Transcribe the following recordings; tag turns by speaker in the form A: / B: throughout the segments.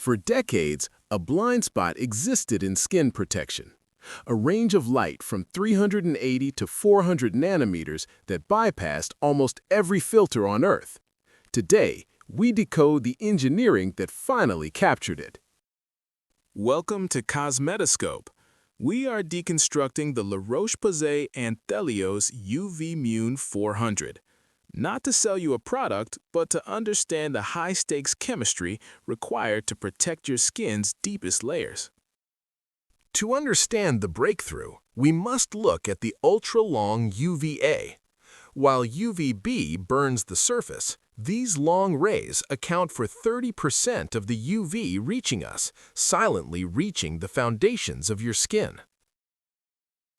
A: For decades, a blind spot existed in skin protection. A range of light from 380 to 400 nanometers that bypassed almost every filter on Earth. Today, we decode the engineering that finally captured it. Welcome to CosmetoScope. We are deconstructing the La Roche-Posay Anthelios UV-Mune 400. Not to sell you a product, but to understand the high-stakes chemistry required to protect your skin's deepest layers. To understand the breakthrough, we must look at the ultra-long UVA. While UVB burns the surface, these long rays account for 30% of the UV reaching us, silently reaching the foundations of your skin.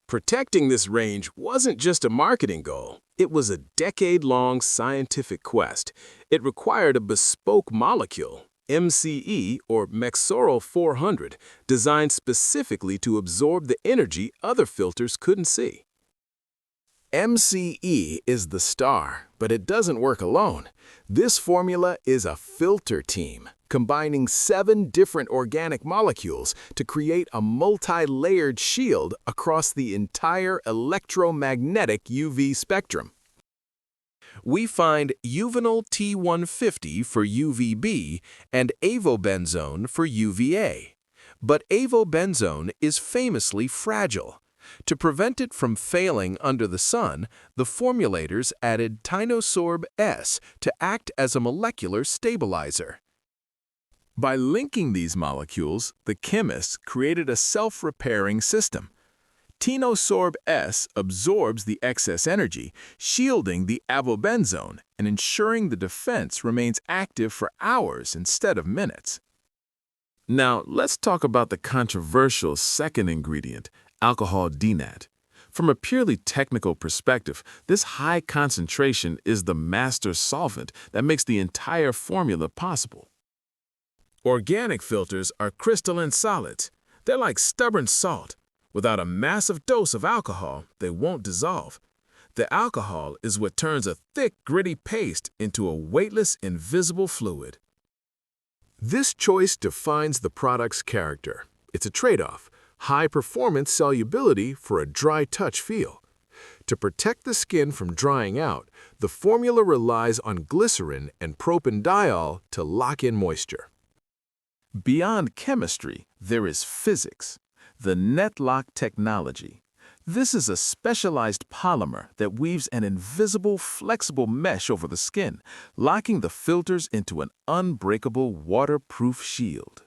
A: Protecting this range wasn't just a marketing goal. It was a decade-long scientific quest. It required a bespoke molecule, MCE or Mexoryl 400, designed specifically to absorb the energy other filters couldn't see. MCE is the star, but it doesn't work alone. This formula is a filter team, combining 7 different organic molecules to create a multi-layered shield across the entire electromagnetic UV spectrum. We find uvenyl T150 for UVB and avobenzone for UVA. But avobenzone is famously fragile. To prevent it from failing under the sun, the formulators added Tinosorb S to act as a molecular stabilizer. By linking these molecules, the chemists created a self-repairing system. Tinosorb S absorbs the excess energy, shielding the avobenzone and ensuring the defense remains active for hours instead of minutes. Now, let's talk about the controversial second ingredient, Alcohol Denat. From a purely technical perspective, this high concentration is the master solvent that makes the entire formula possible. Organic filters are crystalline solids. They're like stubborn salt. Without a massive dose of alcohol, they won't dissolve. The alcohol is what turns a thick, gritty paste into a weightless, invisible fluid. This choice defines the product's character. It's a trade-off. High-performance solubility for a dry-touch feel. To protect the skin from drying out, the formula relies on glycerin and propanediol to lock in moisture. Beyond chemistry, there is physics, the Netlock technology. This is a specialized polymer that weaves an invisible, flexible mesh over the skin, locking the filters into an unbreakable, waterproof shield.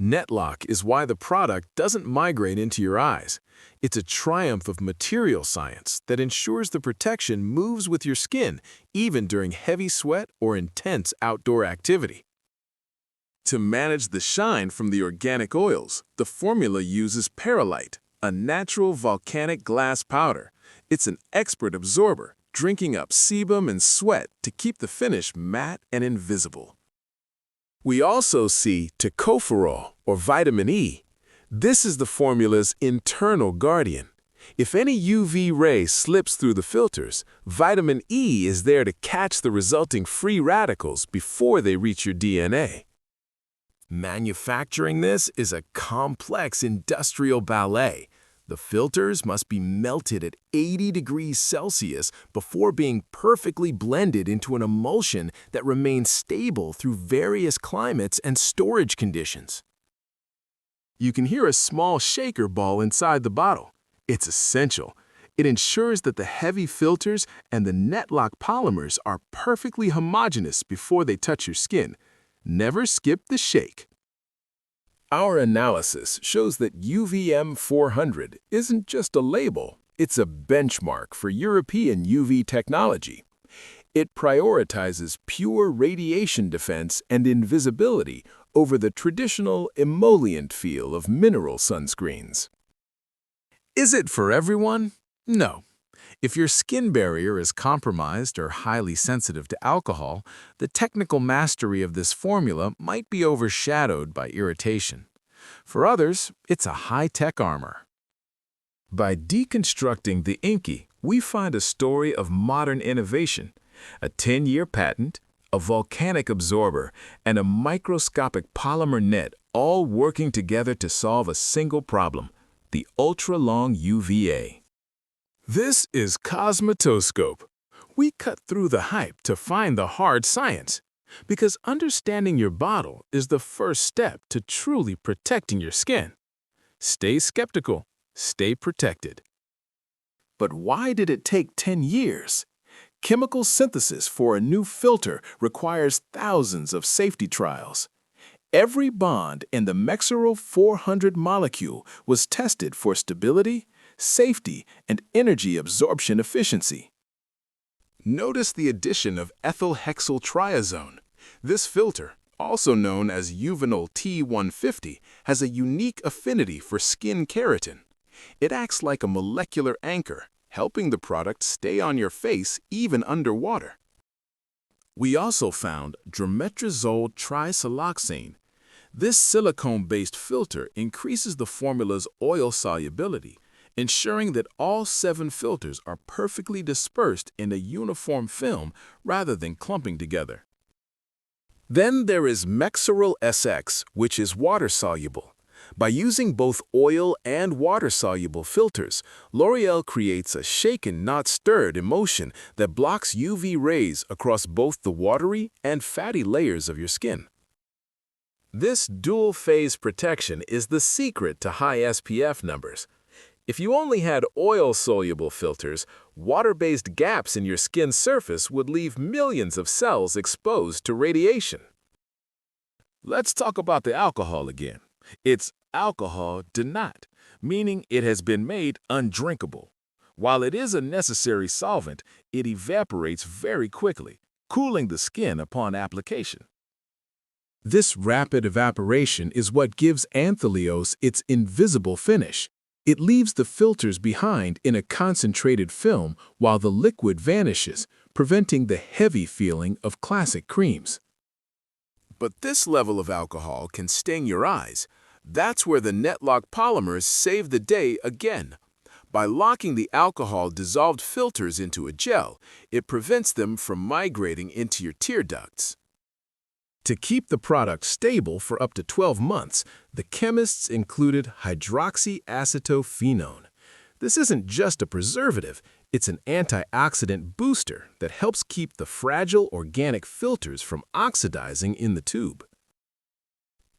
A: Netlock is why the product doesn't migrate into your eyes. It's a triumph of material science that ensures the protection moves with your skin, even during heavy sweat or intense outdoor activity. To manage the shine from the organic oils, the formula uses perlite, a natural volcanic glass powder. It's an expert absorber, drinking up sebum and sweat to keep the finish matte and invisible. We also see tocopherol, or vitamin E. This is the formula's internal guardian. If any UV ray slips through the filters, vitamin E is there to catch the resulting free radicals before they reach your DNA. Manufacturing this is a complex industrial ballet. The filters must be melted at 80 degrees Celsius before being perfectly blended into an emulsion that remains stable through various climates and storage conditions. You can hear a small shaker ball inside the bottle. It's essential. It ensures that the heavy filters and the Netlock polymers are perfectly homogeneous before they touch your skin. Never skip the shake. Our analysis shows that UVM 400 isn't just a label, it's a benchmark for European UV technology. It prioritizes pure radiation defense and invisibility over the traditional emollient feel of mineral sunscreens. Is it for everyone? No. If your skin barrier is compromised or highly sensitive to alcohol, the technical mastery of this formula might be overshadowed by irritation. For others, it's a high-tech armor. By deconstructing the inky, we find a story of modern innovation, a 10-year patent,
B: a volcanic absorber, and a microscopic polymer net all working together to solve a single problem: the ultra-long UVA.
A: This is CosmetoScope. We cut through the hype to find the hard science, because understanding your bottle is the first step to truly protecting your skin. Stay skeptical, stay protected. But why did it take 10 years? Chemical synthesis for a new filter requires thousands of safety trials. Every bond in the Mexoryl 400 molecule was tested for stability, safety, and energy absorption efficiency. Notice the addition of ethylhexyl triazone. This filter, also known as Uvinol T150, has a unique affinity for skin keratin. It acts like a molecular anchor, helping the product stay on your face even underwater. We also found drometrazole trisiloxane. This silicone-based filter increases the formula's oil solubility, ensuring that all 7 filters are perfectly dispersed in a uniform film rather than clumping together. Then there is Mexoryl SX, which is water-soluble. By using both oil and water-soluble filters, L'Oreal creates a shaken, not stirred emulsion that blocks UV rays across both the watery and fatty layers of your skin. This dual-phase protection is the secret to high SPF numbers. If you only had oil-soluble filters, water-based gaps in your skin's surface would leave millions of cells exposed to radiation. Let's talk about the alcohol again. It's Alcohol Denat, meaning it has been made undrinkable. While it is a necessary solvent, it evaporates very quickly, cooling the skin upon application. This rapid evaporation is what gives Anthelios its invisible finish. It leaves the filters behind in a concentrated film while the liquid vanishes, preventing the heavy feeling of classic creams. But this level of alcohol can sting your eyes. That's where the Netlock polymers save the day again. By locking the alcohol-dissolved filters into a gel, it prevents them from migrating into your tear ducts. To keep the product stable for up to 12 months, the chemists included hydroxyacetophenone. This isn't just a preservative, it's an antioxidant booster that helps keep the fragile organic filters from oxidizing in the tube.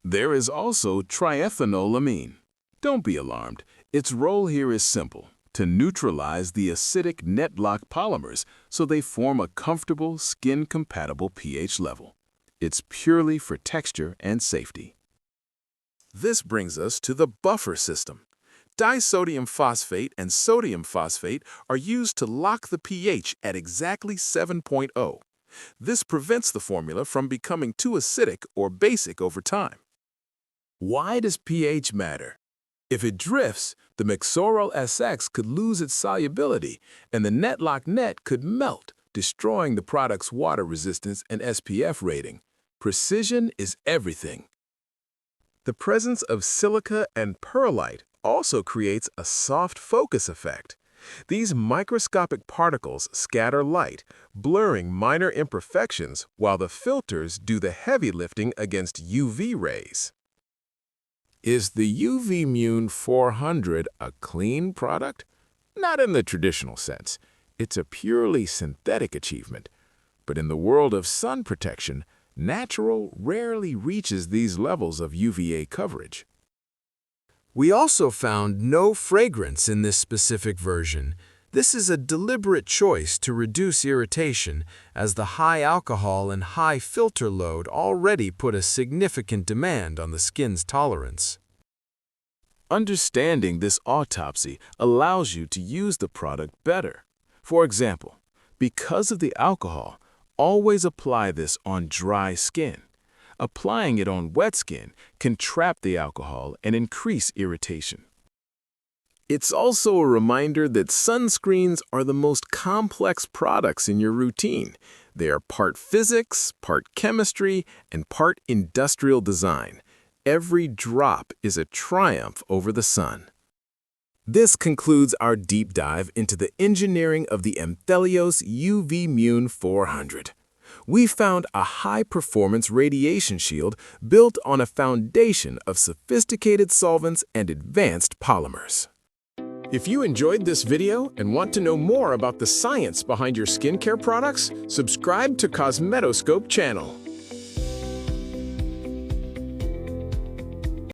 A: There is also triethanolamine. Don't be alarmed. Its role here is simple: to neutralize the acidic Netlock polymers so they form a comfortable, skin-compatible pH level. It's purely for texture and safety. This brings us to the buffer system. Disodium phosphate and sodium phosphate are used to lock the pH at exactly 7.0. This prevents the formula from becoming too acidic or basic over time. Why does pH matter? If it drifts, the Mexoryl SX could lose its solubility, and the Netlock net could melt, destroying the product's water resistance and SPF rating. Precision is everything. The presence of silica and perlite also creates a soft focus effect. These microscopic particles scatter light, blurring minor imperfections while the filters do the heavy lifting against UV rays. Is the UV-Mune 400 a clean product? Not in the traditional sense. It's a purely synthetic achievement. But in the world of sun protection, natural rarely reaches these levels of UVA coverage. We also found no fragrance in this specific version. This is a deliberate choice to reduce irritation, as the high alcohol and high filter load already put a significant demand on the skin's tolerance. Understanding this autopsy allows you to use the product better. For example, because of the alcohol, always apply this on dry skin. Applying it on wet skin can trap the alcohol and increase irritation. It's also a reminder that sunscreens are the most complex products in your routine. They are part physics, part chemistry, and part industrial design. Every drop is a triumph over the sun. This concludes our deep dive into the engineering of the Anthelios UV-Mune 400. we found a high-performance radiation shield built on a foundation of sophisticated solvents and advanced polymers. If you enjoyed this video and want to know more about the science behind your skincare products, subscribe to CosmetoScope channel.